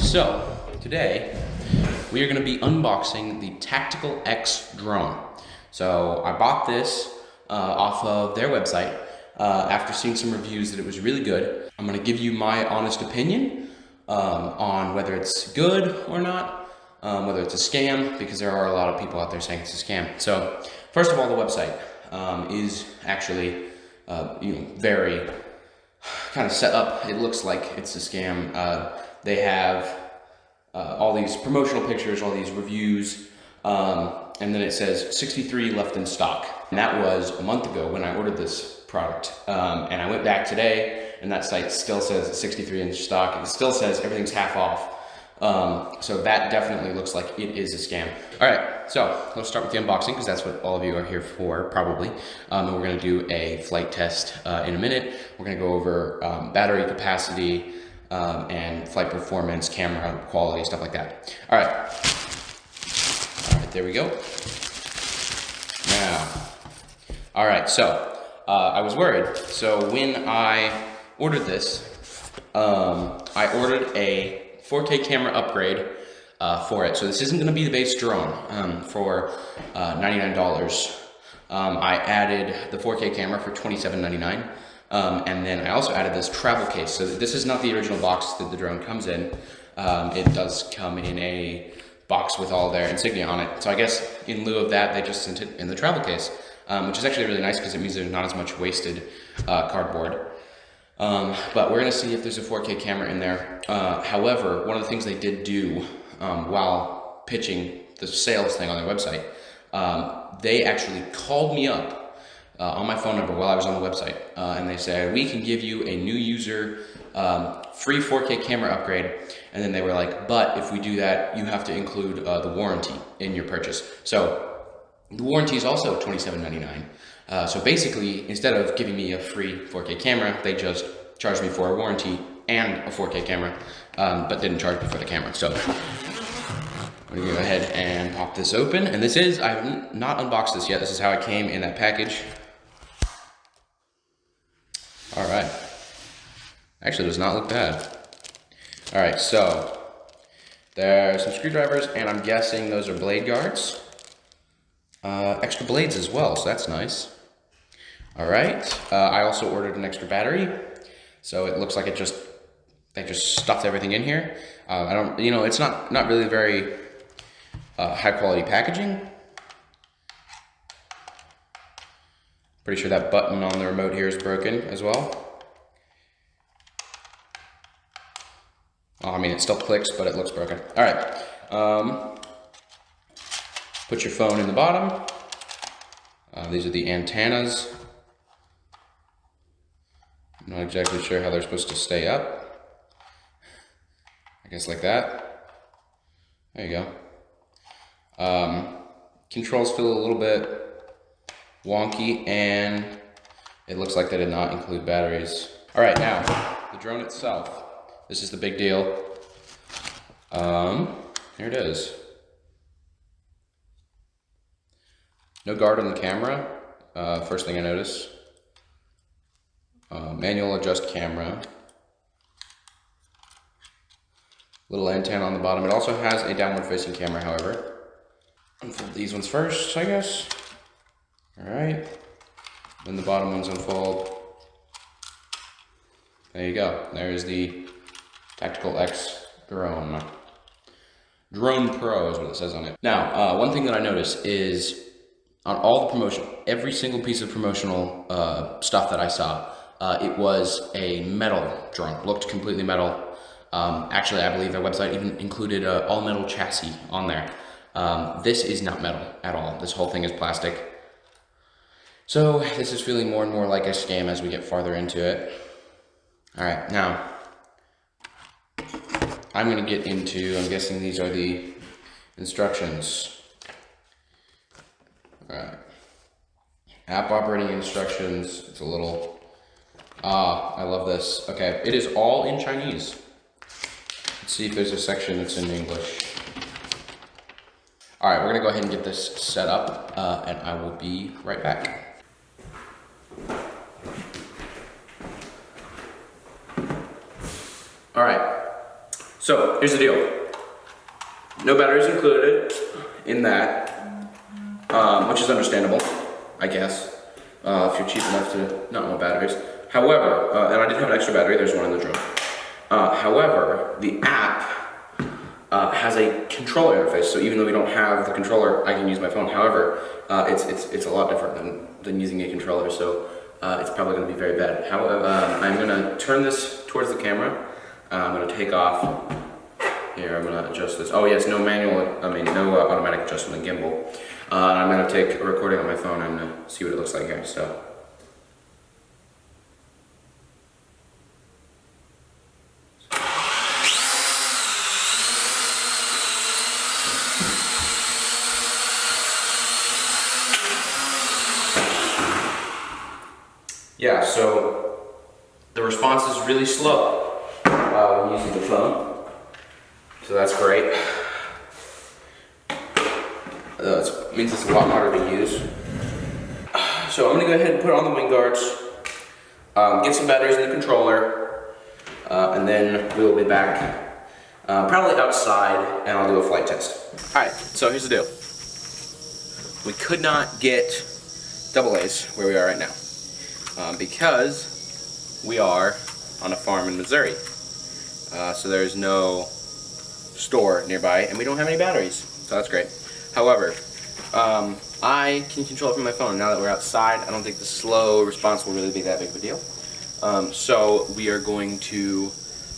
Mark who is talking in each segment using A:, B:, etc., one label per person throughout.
A: So, today we are going to be unboxing the Tactical X drone. So, I bought this off of their website after seeing some reviews that it was really good. I'm going to give you my honest opinion on whether it's good or not, whether it's a scam, because there are a lot of people out there saying it's a scam. So, first of all, the website is actually very kind of set up. It looks like it's a scam. They have all these promotional pictures, all these reviews, and then it says 63 left in stock. And that was a month ago when I ordered this product. And I went back today, and that site still says 63 in stock. It still says everything's half off. So that definitely looks like it is a scam. All right, so let's start with the unboxing because that's what all of you are here for, probably. And we're gonna do a flight test in a minute. We're gonna go over battery capacity, and flight performance, camera quality, stuff like that. All right, there we go. Now, all right, so I was worried. So when I ordered this, I ordered a 4K camera upgrade for it. So this isn't gonna be the base drone for $99. I added the 4K camera for $27.99. And then I also added this travel case. So this is not the original box that the drone comes in. It does come in a box with all their insignia on it. So I guess in lieu of that, they just sent it in the travel case, which is actually really nice because it means there's not as much wasted cardboard. But we're gonna see if there's a 4K camera in there. However, one of the things they did do while pitching the sales thing on their website, they actually called me up on my phone number while I was on the website, and they said, we can give you a new user free 4K camera upgrade. And then they were like, but if we do that, you have to include the warranty in your purchase. So the warranty is also $27.99. So basically, instead of giving me a free 4K camera, they just charged me for a warranty and a 4K camera, but didn't charge me for the camera. So I'm gonna go ahead and pop this open. And this is, I have not unboxed this yet. This is how it came in that package. All right, actually does not look bad. All right, so there are some screwdrivers, and I'm guessing those are blade guards. Extra blades as well, so that's nice. All right, I also ordered an extra battery, so it looks like they just stuffed everything in here. It's not really very high quality packaging. Pretty sure that button on the remote here is broken as well. Well, I mean, it still clicks, but it looks broken. All right. Put your phone in the bottom. These are the antennas. I'm not exactly sure how they're supposed to stay up. I guess like that. There you go. Controls feel a little bit wonky, and it looks like they did not include batteries. All right, now the drone itself. This is the big deal. Here it is. No guard on the camera. First thing I notice. Manual adjust camera. Little antenna on the bottom. It also has a downward facing camera, however. Unfold these ones first, I guess. All right, then the bottom ones unfold. There you go. There's the Tactical X drone. Drone Pro is what it says on it. Now, one thing that I noticed is on all the promotion, every single piece of promotional stuff that I saw, it was a metal drone. Looked completely metal. Actually, I believe their website even included an all metal chassis on there. This is not metal at all. This whole thing is plastic. So this is feeling more and more like a scam as we get farther into it. All right, now I'm gonna get into, I'm guessing these are the instructions. All right, app operating instructions. It's a little, I love this. Okay, it is all in Chinese. Let's see if there's a section that's in English. All right, we're gonna go ahead and get this set up, and I will be right back. All right, So here's the deal. No batteries included in that, which is understandable, I guess, if you're cheap enough to not want batteries. However, and I did have an extra battery, there's one in the drone. However, the app has a controller interface, so even though we don't have the controller, I can use my phone. However, it's a lot different than using a controller, so it's probably going to be very bad. However, I'm going to turn this towards the camera. I'm going to take off. Here, I'm going to adjust this. Oh yes, no automatic adjustment of gimbal. I'm going to take a recording on my phone and see what it looks like here. So. Yeah, so the response is really slow when using the phone. So that's great. It means it's a lot harder to use. So I'm gonna go ahead and put on the wing guards, get some batteries in the controller, and then we'll be back, probably outside, and I'll do a flight test. All right, so here's the deal. We could not get AA's where we are right now, because we are on a farm in Missouri. So there's no store nearby, and we don't have any batteries, so that's great. However, I can control it from my phone. Now that we're outside, I don't think the slow response will really be that big of a deal. So we are going to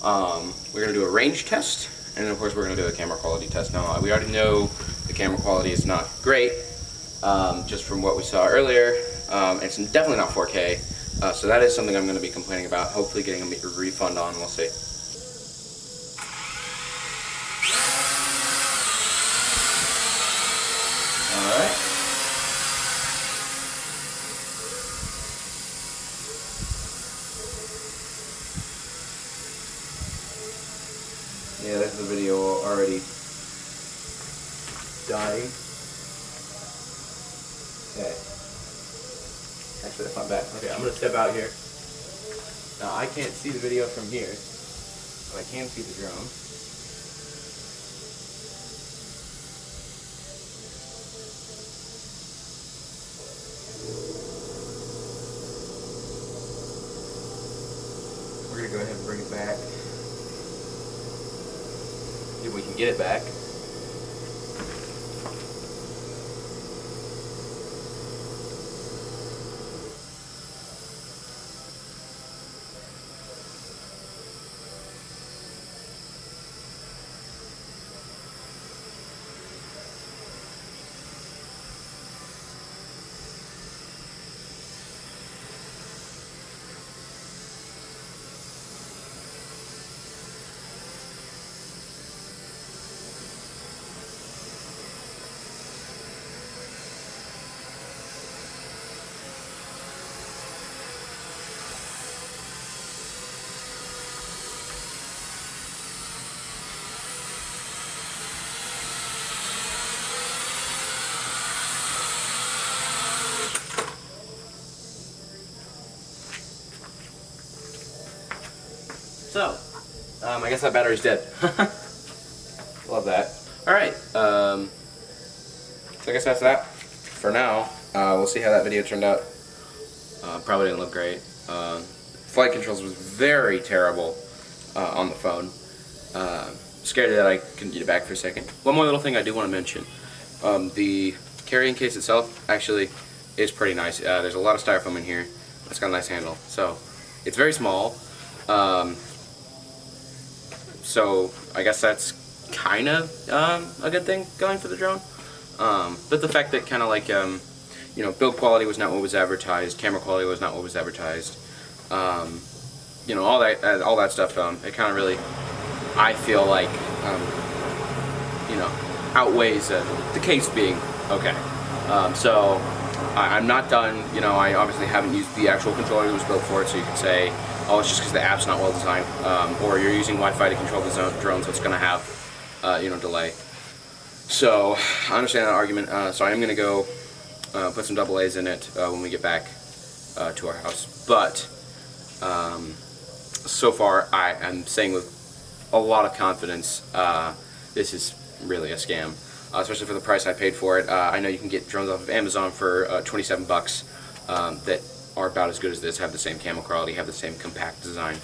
A: do a range test, and of course we're going to do a camera quality test. Now we already know the camera quality is not great, just from what we saw earlier. It's definitely not 4K, so that is something I'm going to be complaining about. Hopefully getting a refund on. We'll see. Alright. Yeah, there's the video already dying. Okay. Actually, that's not bad. Okay, I'm gonna step out here. Now, I can't see the video from here, but I can see the drone. We're gonna go ahead and bring it back. If we can get it back. So, I guess that battery's dead. Love that. Alright, so I guess that's that for now. We'll see how that video turned out. Probably didn't look great. Flight controls was very terrible on the phone. Scared that I couldn't get it back for a second. One more little thing I do want to mention. The carrying case itself actually is pretty nice. There's a lot of styrofoam in here. It's got a nice handle. So, it's very small. So I guess that's kind of a good thing going for the drone. But the fact that kind of like you know, build quality was not what was advertised, camera quality was not what was advertised. You know, all that stuff. It kind of really, I feel like, you know, outweighs the case being okay. So I'm not done. You know, I obviously haven't used the actual controller that was built for it, so you could say, oh, it's just because the app's not well designed, or you're using Wi-Fi to control the drone, so it's going to have, you know, delay. So I understand that argument. So I am going to go put some AA's in it when we get back to our house. But so far, I am saying with a lot of confidence this is really a scam, especially for the price I paid for it. I know you can get drones off of Amazon for 27 bucks that are about as good as this, have the same camera quality, have the same compact design.